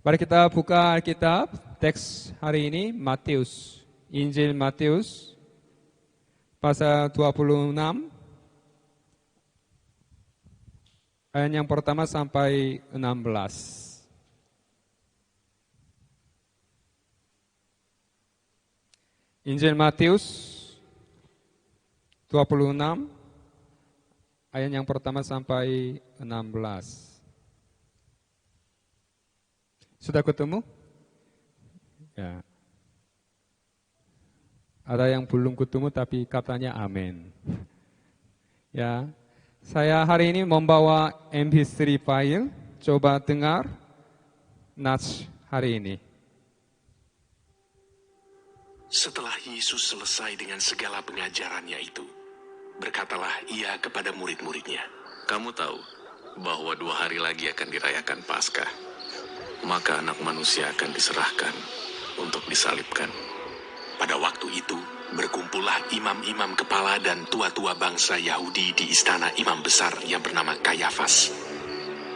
Mari kita buka Alkitab, teks hari ini Matius, Injil Matius, pasal 26, ayat yang pertama sampai 16. Injil Matius 26, ayat yang pertama sampai 16. Sudah ketemu? Ya. Ada yang belum ketemu tapi katanya amin. Ya. Saya hari ini membawa MP3 file. Coba dengar nats hari ini. Setelah Yesus selesai dengan segala pengajarannya itu, berkatalah ia kepada murid-muridnya, "Kamu tahu bahwa 2 hari lagi akan dirayakan Paskah. Maka anak manusia akan diserahkan untuk disalibkan. Pada waktu itu, berkumpullah imam-imam kepala dan tua-tua bangsa Yahudi di istana imam besar yang bernama Kayafas.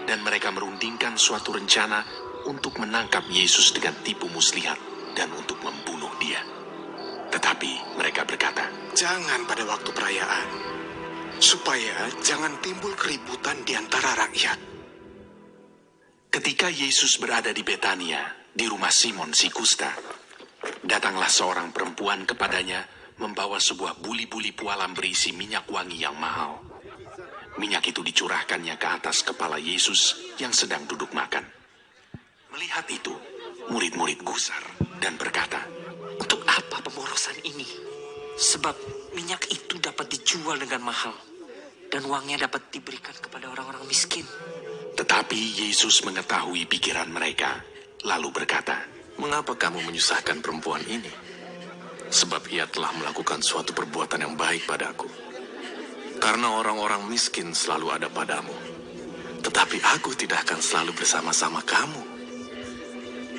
Dan mereka merundingkan suatu rencana untuk menangkap Yesus dengan tipu muslihat dan untuk membunuh dia. Tetapi mereka berkata, "Jangan pada waktu perayaan, supaya jangan timbul keributan di antara rakyat." Ketika Yesus berada di Betania, di rumah Simon si kusta, datanglah seorang perempuan kepadanya membawa sebuah buli-buli pualam berisi minyak wangi yang mahal. Minyak itu dicurahkannya ke atas kepala Yesus yang sedang duduk makan. Melihat itu, murid-murid gusar dan berkata, "Untuk apa pemborosan ini? Sebab minyak itu dapat dijual dengan mahal, dan uangnya dapat diberikan kepada orang-orang miskin." Tetapi Yesus mengetahui pikiran mereka, lalu berkata, "Mengapa kamu menyusahkan perempuan ini? Sebab ia telah melakukan suatu perbuatan yang baik padaku. Karena orang-orang miskin selalu ada padamu, tetapi aku tidak akan selalu bersama-sama kamu.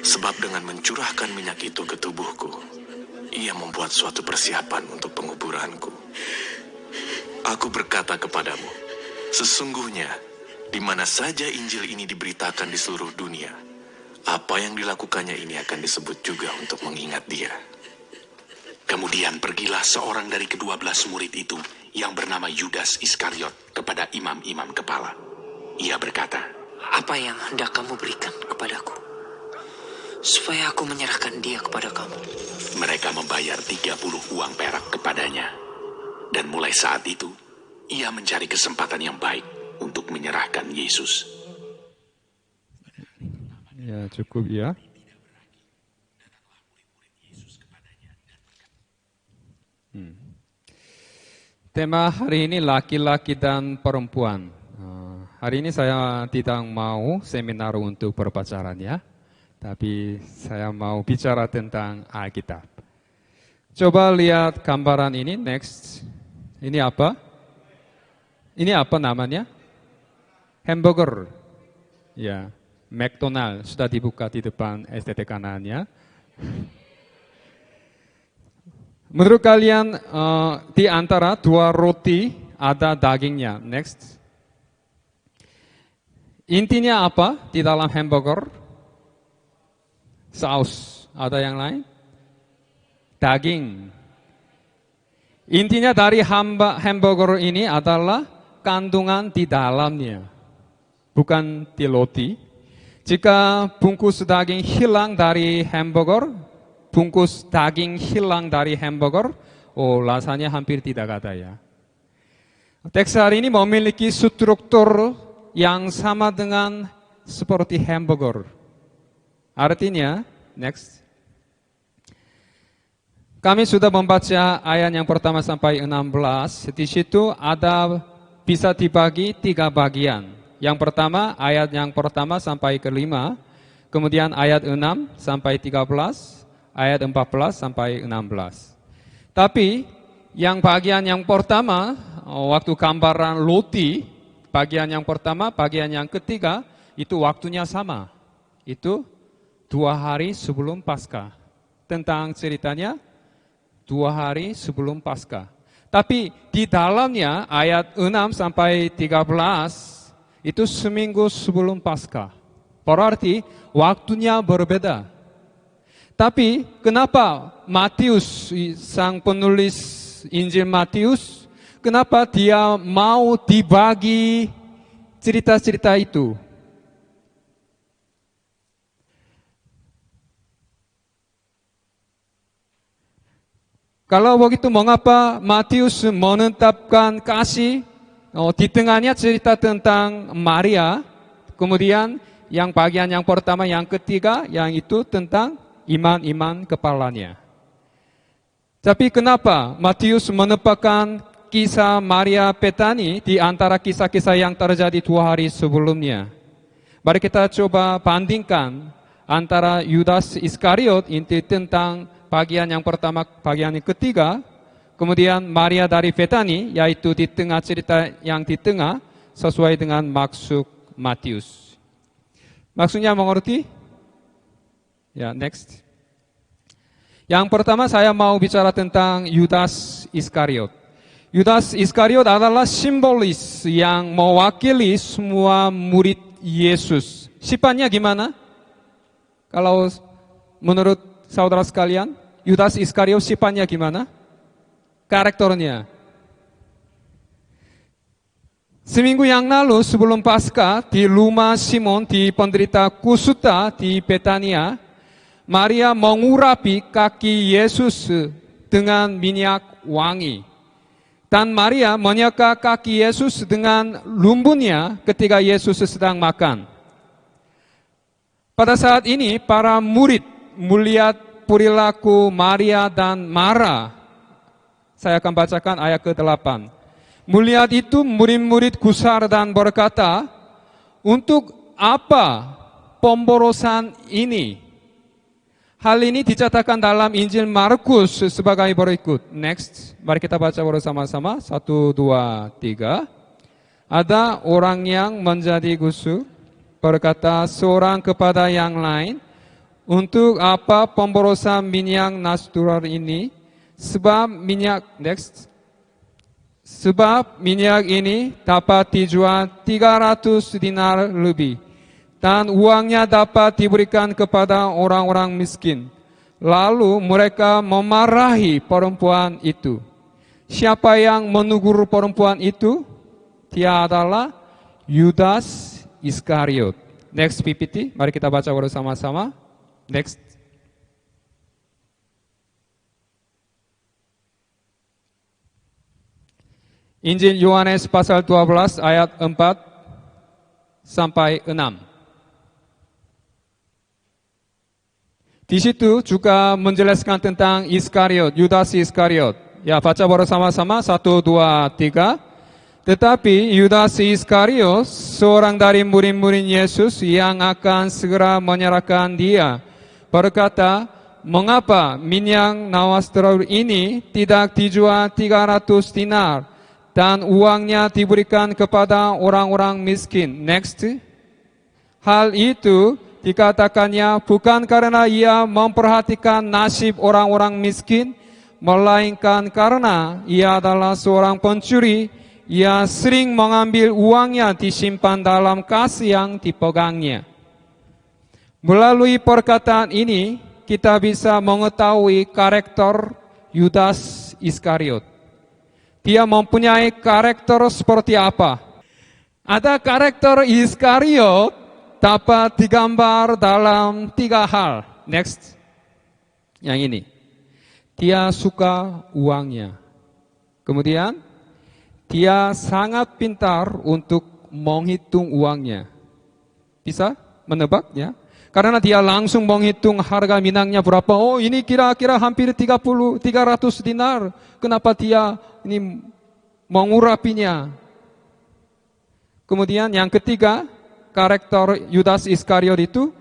Sebab dengan mencurahkan minyak itu ke tubuhku, ia membuat suatu persiapan untuk penguburanku. Aku berkata kepadamu, sesungguhnya, di mana saja Injil ini diberitakan di seluruh dunia, apa yang dilakukannya ini akan disebut juga untuk mengingat dia." Kemudian pergilah seorang dari ke-12 murid itu yang bernama Yudas Iskariot kepada imam-imam kepala. Ia berkata, "Apa yang hendak kamu berikan kepadaku, supaya aku menyerahkan dia kepada kamu?" Mereka membayar 30 uang perak kepadanya. Dan mulai saat itu, ia mencari kesempatan yang baik untuk menyerahkan Yesus. Ya, cukup ya. Tema hari ini laki-laki dan perempuan. Hari ini saya tidak mau seminar untuk berpacaran ya, tapi saya mau bicara tentang Alkitab. Coba lihat gambaran ini, next. Ini apa? Ini apa namanya? Hamburger. Ya, McDonald sudah dibuka di depan STT kanannya. Menurut kalian di antara 2 roti ada dagingnya. Next. Intinya apa di dalam hamburger? Saus. Ada yang lain? Daging. Intinya dari hamburger ini adalah kandungan di dalamnya, bukan di roti. Jika bungkus daging hilang dari hamburger, rasanya hampir tidak ada ya. Teks hari ini memiliki struktur yang sama dengan seperti hamburger. Artinya, next. Kami sudah membaca ayat yang pertama sampai 16. Di situ ada bisa dibagi 3 bagian. Yang pertama, ayat yang pertama sampai ke-5. Kemudian ayat 6 sampai 13. Ayat 14 sampai 16. Tapi yang bagian yang pertama, waktu gambaran roti, bagian yang pertama, bagian yang ketiga, itu waktunya sama. Itu 2 hari sebelum Paskah. Tentang ceritanya, 2 hari sebelum Paskah. Tapi di dalamnya ayat 6 sampai 13 itu seminggu sebelum Paskah. Berarti waktunya berbeda. Tapi kenapa Matius, sang penulis Injil Matius, kenapa dia mau dibagi cerita-cerita itu? Kalau begitu, mengapa Matius menetapkan kasih di tengahnya cerita tentang Maria, kemudian yang bagian yang pertama, yang ketiga, yang itu tentang iman-iman kepalanya. Tapi kenapa Matius menempatkan kisah Maria Petani di antara kisah-kisah yang terjadi 2 hari sebelumnya? Mari kita coba bandingkan antara Yudas Iskariot itu tentang bagian yang pertama, bagian yang ketiga, kemudian Maria dari Betani, yaitu di tengah cerita yang di tengah, sesuai dengan maksud Matius. Maksudnya mengerti? Ya, next. Yang pertama saya mau bicara tentang Yudas Iskariot. Yudas Iskariot adalah simbolis yang mewakili semua murid Yesus. Sifatnya gimana? Kalau menurut saudara sekalian, Yudas Iskariot sifatnya gimana? Karakternya. Seminggu yang lalu sebelum Paskah di rumah Simon di penderita kusta di Betania, Maria mengurapi kaki Yesus dengan minyak wangi. Dan Maria menyeka kaki Yesus dengan lumbunnya ketika Yesus sedang makan. Pada saat ini para murid melihat perilaku Maria dan marah. Saya akan bacakan ayat ke-8. Melihat itu murid-murid gusar dan berkata, untuk apa pemborosan ini? Hal ini dicatatkan dalam Injil Markus sebagai berikut. Next, mari kita baca bersama-sama. 1, 2, 3. Ada orang yang menjadi gusar berkata seorang kepada yang lain, untuk apa pemborosan minyak natural ini? Sebab minyak ini dapat dijual 300 dinar lebih. Dan uangnya dapat diberikan kepada orang-orang miskin. Lalu mereka memarahi perempuan itu. Siapa yang menegur perempuan itu? Dia adalah Yudas Iskariot. Next PPT, mari kita baca bersama-sama. Next. Injil Yohanes pasal 12 ayat 4 sampai 6. Di situ juga menjelaskan tentang Iskariot, Yudas Iskariot. Ya, baca bersama-sama 1, 2, 3. Tetapi Yudas Iskariot, seorang dari murid-murid Yesus yang akan segera menyerahkan dia, berkata, mengapa minyak nawastral ini tidak dijual 300 dinar dan uangnya diberikan kepada orang-orang miskin? Next. Hal itu dikatakannya bukan karena ia memperhatikan nasib orang-orang miskin, melainkan karena ia adalah seorang pencuri. Ia sering mengambil uangnya disimpan dalam kas yang dipegangnya. Melalui perkataan ini, kita bisa mengetahui karakter Yudas Iskariot. Dia mempunyai karakter seperti apa? Ada karakter Iskariot dapat digambar dalam 3 hal. Next. Yang ini. Dia suka uangnya. Kemudian, dia sangat pintar untuk menghitung uangnya. Bisa menebak ya? Karena dia langsung menghitung harga minyaknya berapa. Oh, ini kira-kira hampir 300 dinar. Kenapa dia ini mengurapinya? Kemudian yang ketiga, karakter Yudas Iskariot itu,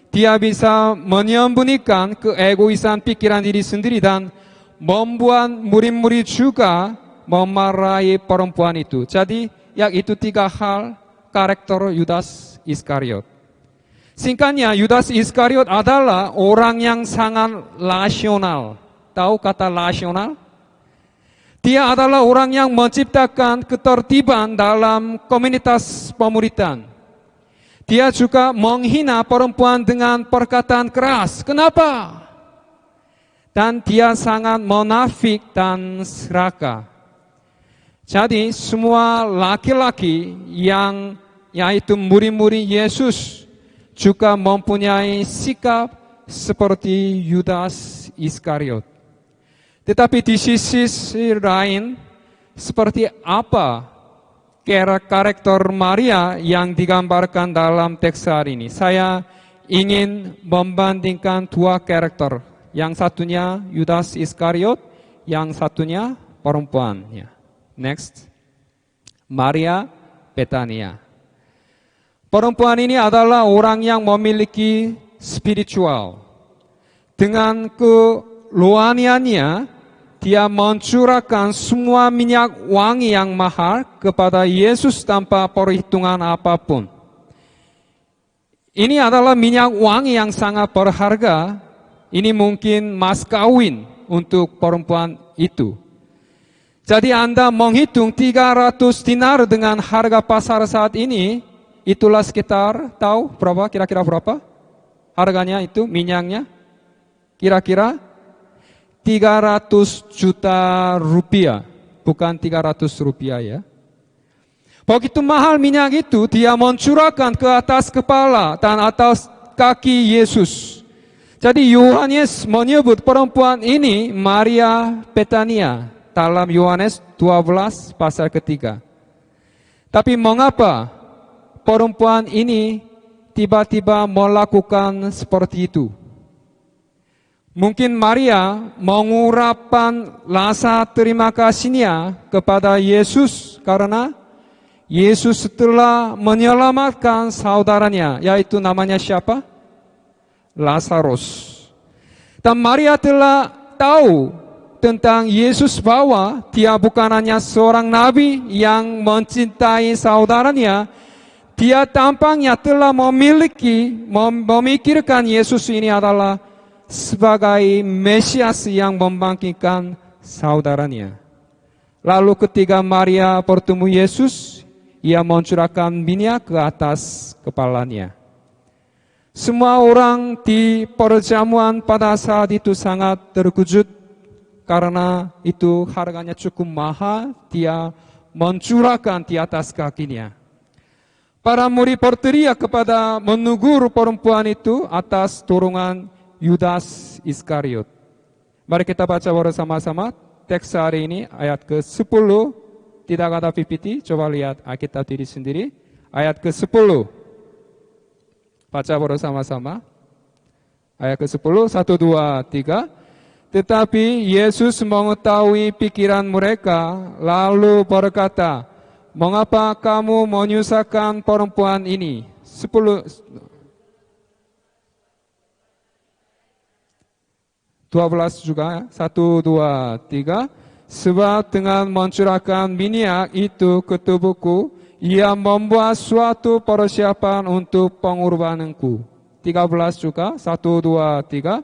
dia bisa menyembunyikan keegoisan pikiran diri sendiri dan membuat murid-murid juga memarahi perempuan itu. Jadi, yang itu 3 hal karakter Yudas Iskariot. Singkatnya, Yudas Iskariot adalah orang yang sangat rasional. Tahu kata rasional? Dia adalah orang yang menciptakan ketertiban dalam komunitas pemuridan. Dia juga menghina perempuan dengan perkataan keras. Kenapa? Dan dia sangat munafik dan serakah. Jadi semua laki-laki yang yaitu murid-murid Yesus juga mempunyai sikap seperti Yudas Iskariot. Tetapi di sisi lain, seperti apa karakter Maria yang digambarkan dalam teks hari ini? Saya ingin membandingkan dua karakter. Yang satunya Yudas Iskariot, yang satunya perempuannya. Next, Maria Betania. Perempuan ini adalah orang yang memiliki spiritual. Dengan kerohaniannya, dia mencurahkan semua minyak wangi yang mahal kepada Yesus tanpa perhitungan apapun. Ini adalah minyak wangi yang sangat berharga. Ini mungkin mas kawin untuk perempuan itu. Jadi Anda menghitung 300 dinar dengan harga pasar saat ini, itulah sekitar, tahu berapa, kira-kira berapa? Harganya itu, minyaknya? Kira-kira 300 juta rupiah, bukan 300 rupiah ya. Begitu mahal minyak itu, dia mencurahkan ke atas kepala dan atas kaki Yesus. Jadi Yohanes menyebut perempuan ini Maria Betania dalam Yohanes 12 pasal ketiga. Tapi mengapa perempuan ini tiba-tiba melakukan seperti itu? Mungkin Maria mengurapkan rasa terima kasihnya kepada Yesus karena Yesus telah menyelamatkan saudaranya, yaitu namanya siapa? Lazarus. Dan Maria telah tahu tentang Yesus bahwa dia bukan hanya seorang nabi yang mencintai saudaranya, dia tampaknya telah memikirkan Yesus ini adalah sebagai Mesias yang membangkitkan saudaranya. Lalu ketika Maria bertemu Yesus, ia mencurahkan minyak ke atas kepalanya. Semua orang di perjamuan pada saat itu sangat terkejut karena itu harganya cukup mahal, dia mencurahkan di atas kakinya. Para murid berteriak kepada menegur perempuan itu atas dorongan Yudas Iskariot. Mari kita baca bersama-sama teks hari ini ayat ke-10, tidak ada PPT, coba lihat Alkitab diri sendiri. Ayat ke-10. Baca bersama-sama. Ayat ke-10, 1, 2, 3. Tetapi Yesus mengetahui pikiran mereka, lalu berkata, mengapa kamu menyusahkan perempuan ini? 12 juga, 1, 2, 3. Sebab dengan mencurahkan minyak itu ke tubuhku, ia membuat suatu persiapan untuk pengorbananku. 13 juga, 1, 2, 3.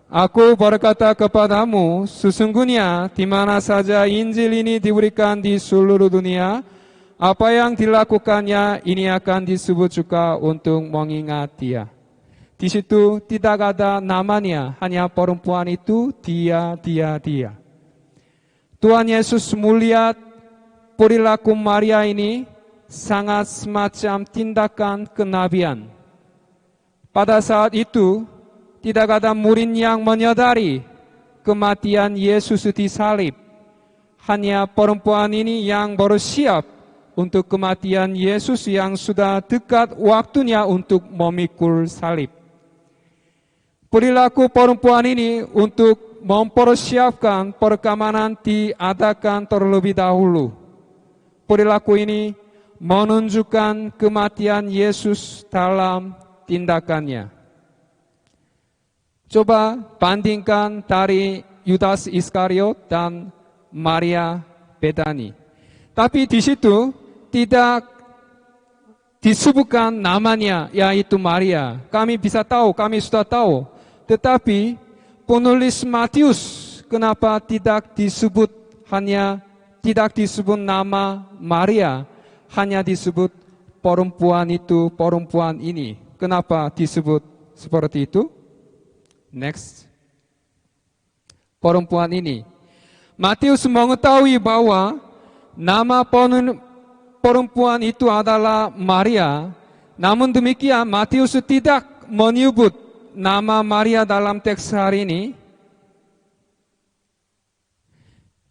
Aku berkata kepadamu, sesungguhnya di mana saja Injil ini diberikan di seluruh dunia, apa yang dilakukannya ini akan disebut juga untuk mengingat dia. Di situ tidak ada namanya, hanya perempuan itu, dia. Tuhan Yesus melihat perilaku Maria ini sangat semacam tindakan kenabian. Pada saat itu, tidak ada murid yang menyadari kematian Yesus disalib. Hanya perempuan ini yang bersiap untuk kematian Yesus yang sudah dekat waktunya untuk memikul salib. Perilaku perempuan ini untuk mempersiapkan perkamanan diadakan terlebih dahulu. Perilaku ini menunjukkan kematian Yesus dalam tindakannya. Coba bandingkan dari Yudas Iskariot dan Maria Betani. Tapi di situ tidak disebutkan namanya, yaitu Maria. Kami bisa tahu, kami sudah tahu. Tetapi penulis Matius kenapa tidak disebut nama Maria, hanya disebut perempuan ini. Kenapa disebut seperti itu? Next. Perempuan ini. Matius mengetahui bahwa nama perempuan itu adalah Maria. Namun demikian Matius tidak menyebut nama Maria dalam teks hari ini.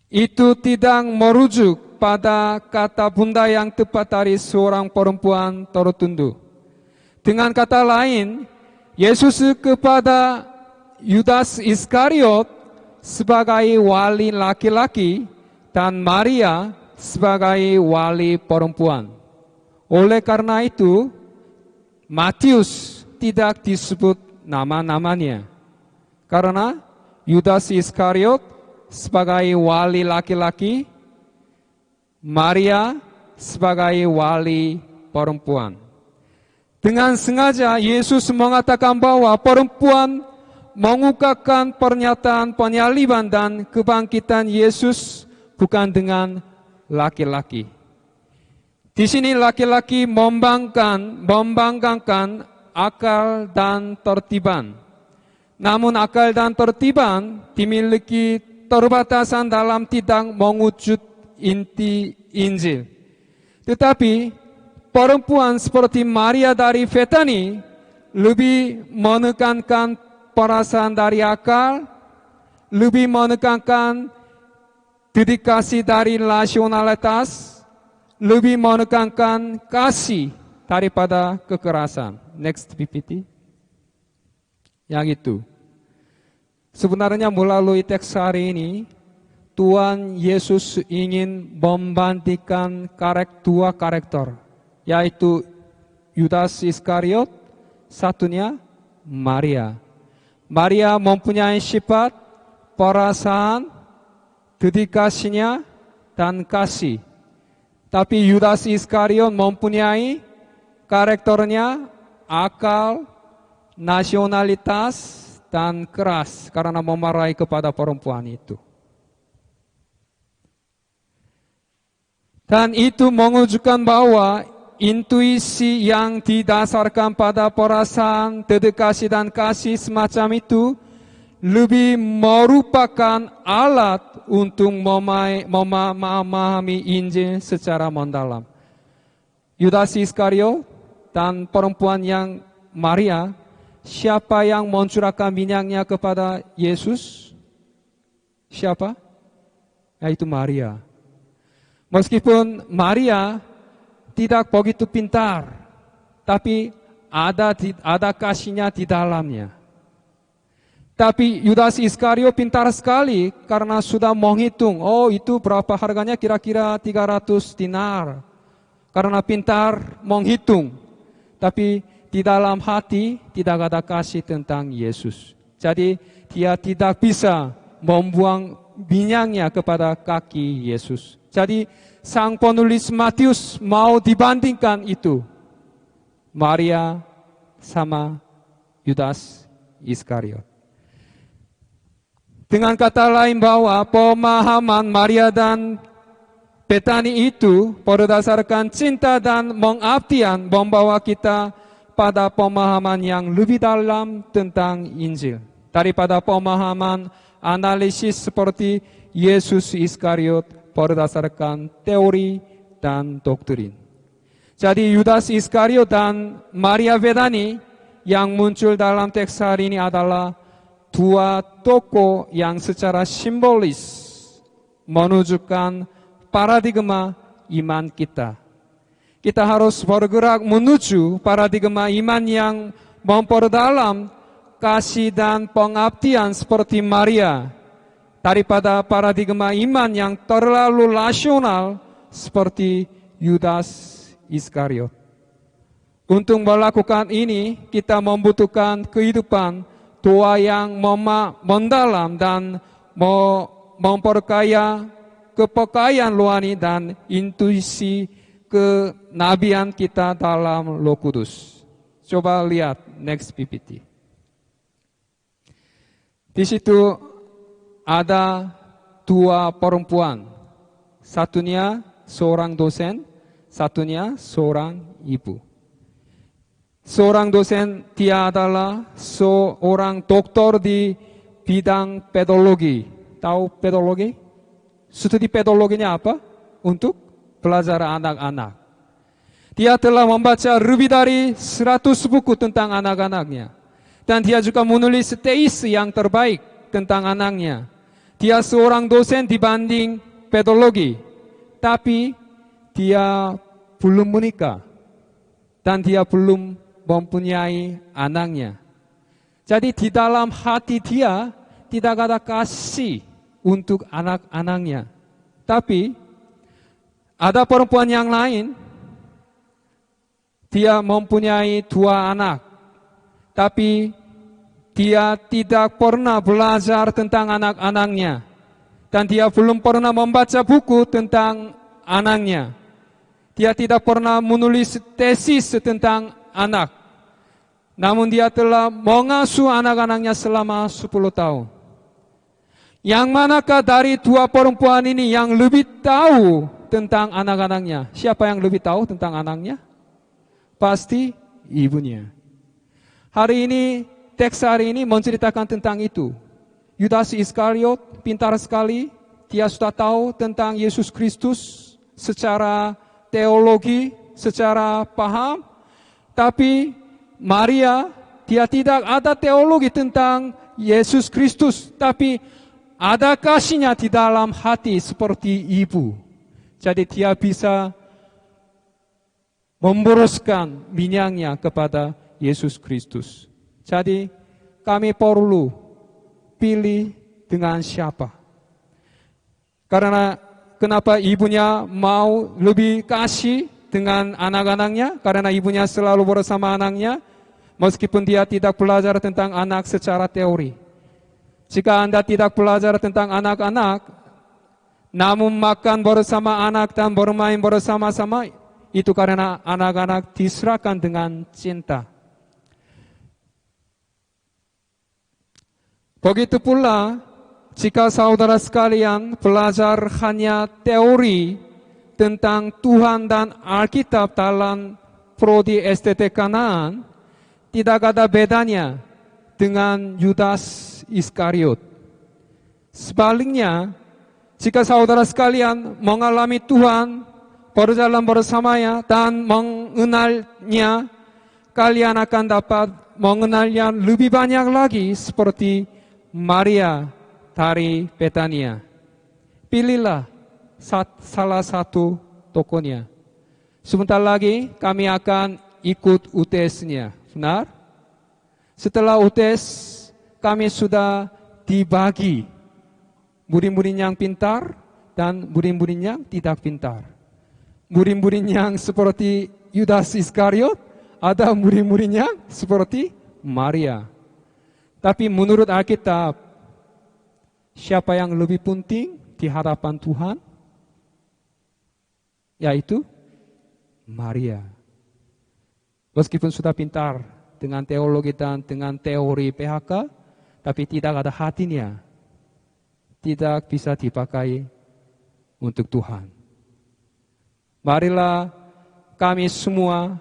Itu tidak merujuk pada kata bunda yang tepat dari seorang perempuan tertentu. Dengan kata lain, Yesus kepada Yudas Iskariot sebagai wali laki-laki dan Maria sebagai wali perempuan. Oleh karena itu, Matius tidak disebut nama-namanya. Karena Yudas Iskariot sebagai wali laki-laki, Maria sebagai wali perempuan. Dengan sengaja Yesus mengatakan bahwa perempuan mengungkapkan pernyataan penyaliban dan kebangkitan Yesus bukan dengan laki-laki. Di sini laki-laki membanggakan akal dan tertiban. Namun akal dan tertiban dimiliki terbatasan dalam tidak mewujud inti Injil. Tetapi perempuan seperti Maria dari Betani lebih menekankan perasaan dari akal, lebih menekankan dedikasi dari rasionalitas, lebih menekankan kasih daripada kekerasan. Next PPT. Yang itu. Sebenarnya melalui teks hari ini, Tuhan Yesus ingin membandingkan dua karakter, yaitu Yudas Iskariot, satunya Maria. Maria mempunyai sifat, perasaan, dedikasinya, dan kasih. Tapi Yudas Iskariot mempunyai karakternya, akal, nasionalitas, dan keras karena memarahi kepada perempuan itu. Dan itu menunjukkan bahwa intuisi yang didasarkan pada perasaan, dedikasi, dan kasih semacam itu lebih merupakan alat untuk memahami Injil secara mendalam. Yudas Iskariot dan perempuan yang Maria, siapa yang mencurahkan minyaknya kepada Yesus? Siapa? Yaitu Maria. Meskipun Maria tidak begitu pintar, tapi ada kasihnya di dalamnya. Tapi Yudas Iskariot pintar sekali karena sudah menghitung, oh itu berapa harganya, kira-kira 300 dinar. Karena pintar menghitung, tapi di dalam hati tidak ada kasih tentang Yesus. Jadi dia tidak bisa membuang minyaknya kepada kaki Yesus. Jadi sang penulis Matius mau dibandingkan itu. Maria sama Yudas Iskariot. Dengan kata lain bahwa pemahaman Maria dan Betani itu berdasarkan cinta dan pengabdian membawa kita pada pemahaman yang lebih dalam tentang Injil daripada pemahaman analisis seperti Yesus Iskariot berdasarkan teori dan doktrin. Jadi Yudas Iskariot dan Maria Betani yang muncul dalam teks hari ini adalah dua tokoh yang secara simbolis menunjukkan paradigma iman kita. Kita harus bergerak menuju paradigma iman yang memperdalam kasih dan pengabdian seperti Maria, daripada paradigma iman yang terlalu rasional seperti Yudas Iskariot. Untuk melakukan ini, kita membutuhkan kehidupan doa yang mendalam dan memperkaya kepekayaan rohani dan intuisi kenabian kita dalam Roh Kudus. Coba lihat next PPT. Di situ ada dua perempuan. Satunya seorang dosen, satunya seorang ibu. Seorang dosen, dia adalah seorang doktor di bidang pedologi. Tahu pedologi? Studi pedologinya apa? Untuk belajar anak-anak. Dia telah membaca lebih dari 100 buku tentang anak-anaknya. Dan dia juga menulis tesis yang terbaik tentang anaknya. Dia seorang dosen dibanding pedologi. Tapi dia belum menikah. Dan dia belum mempunyai anaknya. Jadi di dalam hati dia tidak ada kasih untuk anak-anaknya. Tapi ada perempuan yang lain, dia mempunyai 2 anak. Tapi dia tidak pernah belajar tentang anak-anaknya. Dan dia belum pernah membaca buku tentang anaknya. Dia tidak pernah menulis tesis tentang anak. Namun dia telah mengasuh anak-anaknya selama 10 tahun. Yang manakah dari 2 perempuan ini yang lebih tahu tentang anak-anaknya? Siapa yang lebih tahu tentang anaknya? Pasti ibunya. Hari ini, teks hari ini menceritakan tentang itu. Yudas Iskariot pintar sekali. Dia sudah tahu tentang Yesus Kristus secara teologi, secara paham. Tapi Maria, dia tidak ada teologi tentang Yesus Kristus, tapi ada kasihnya di dalam hati seperti ibu. Jadi dia bisa memboroskan minyaknya kepada Yesus Kristus. Jadi kami perlu pilih dengan siapa. Karena kenapa ibunya mau lebih kasih dengan anak-anaknya? Karena ibunya selalu bersama anaknya, meskipun dia tidak belajar tentang anak secara teori. Jika Anda tidak belajar tentang anak-anak, namun makan bersama anak dan bermain bersama-sama, itu karena anak-anak diserahkan dengan cinta. Begitu pula, jika saudara sekalian belajar hanya teori tentang Tuhan dan Alkitab dalam prodi STT Kanaan, tidak ada bedanya dengan Yudas Iskariot. Sebaliknya, jika saudara sekalian mengalami Tuhan, berjalan bersamanya dan mengenalnya, kalian akan dapat mengenalnya lebih banyak lagi seperti Maria dari Betania. Pilihlah salah satu tokohnya. Sebentar lagi kami akan ikut UTS-nya. Benar? Setelah UTS, kami sudah dibagi murid-murid yang pintar dan murid-murid yang tidak pintar. Murid-murid yang seperti Yudas Iskariot, ada murid-murid yang seperti Maria. Tapi menurut Alkitab, siapa yang lebih penting di hadapan Tuhan? Yaitu Maria. Meskipun sudah pintar dengan teologi dan dengan teori PHK, tapi tidak ada hatinya, tidak bisa dipakai untuk Tuhan. Marilah kami semua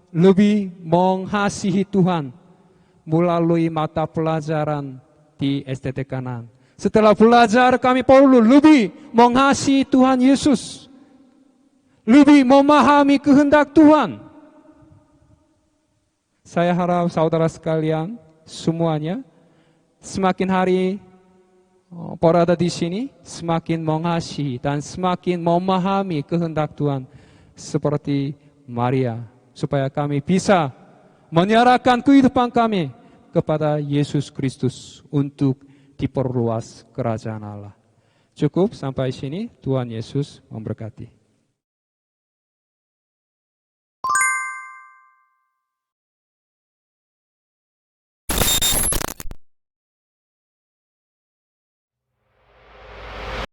lebih mengasihi Tuhan melalui mata pelajaran di STT Kanaan. Setelah belajar, kami perlu lebih mengasihi Tuhan Yesus, lebih memahami kehendak Tuhan. Saya harap saudara sekalian semuanya semakin hari berada di sini, semakin mengasihi dan semakin memahami kehendak Tuhan seperti Maria, supaya kami bisa menyerahkan kehidupan kami kepada Yesus Kristus untuk diperluas kerajaan Allah. Cukup sampai sini, Tuhan Yesus memberkati.